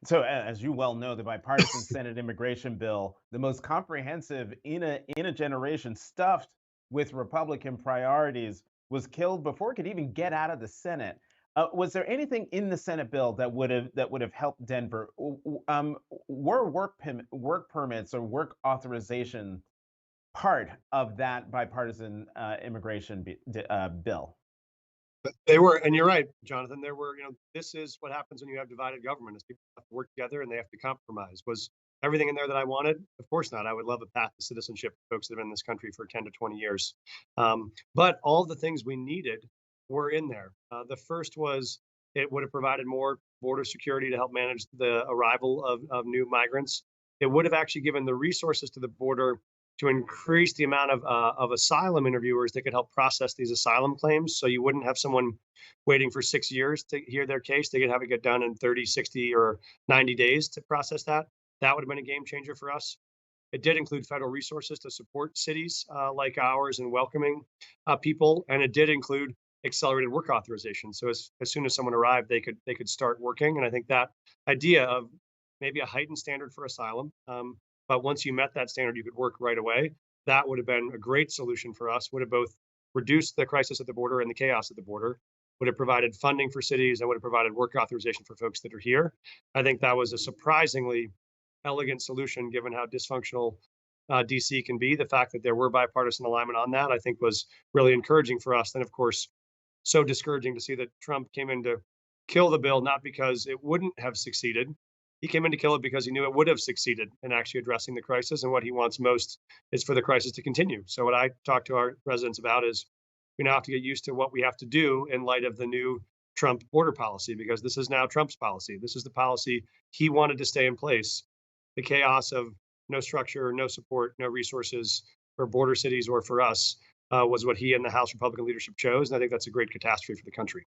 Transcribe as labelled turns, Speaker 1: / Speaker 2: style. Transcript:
Speaker 1: So, as you well know, the bipartisan Senate immigration bill, the most comprehensive in a generation, stuffed with Republican priorities, was killed before it could even get out of the Senate. Was there anything in the Senate bill that would have helped Denver? Were work permits or work authorization part of that bipartisan bill?
Speaker 2: They were, and you're right, Jonathan. There were, this is what happens when you have divided government: is people have to work together and they have to compromise. Was everything in there that I wanted? Of course not. I would love a path to citizenship for folks that have been in this country for 10 to 20 years. But all the things we needed were in there. The first was it would have provided more border security to help manage the arrival of new migrants. It would have actually given the resources to the border to increase the amount of asylum interviewers that could help process these asylum claims. So you wouldn't have someone waiting for 6 years to hear their case. They could have it get done in 30, 60, or 90 days to process that. That would have been a game changer for us. It did include federal resources to support cities like ours in welcoming people, and it did include accelerated work authorization. So as soon as someone arrived, they could start working. And I think that idea of maybe a heightened standard for asylum, but once you met that standard, you could work right away. That would have been a great solution for us. Would have both reduced the crisis at the border and the chaos at the border. Would have provided funding for cities and would have provided work authorization for folks that are here. I think that was a surprisingly elegant solution given how dysfunctional DC can be. The fact that there were bipartisan alignment on that, I think, was really encouraging for us. Then, of course, so discouraging to see that Trump came in to kill the bill, not because it wouldn't have succeeded. He came in to kill it because he knew it would have succeeded in actually addressing the crisis. And what he wants most is for the crisis to continue. So, what I talk to our residents about is we now have to get used to what we have to do in light of the new Trump border policy, because this is now Trump's policy. This is the policy he wanted to stay in place. The chaos of no structure, no support, no resources for border cities or for us was what he and the House Republican leadership chose. And I think that's a great catastrophe for the country.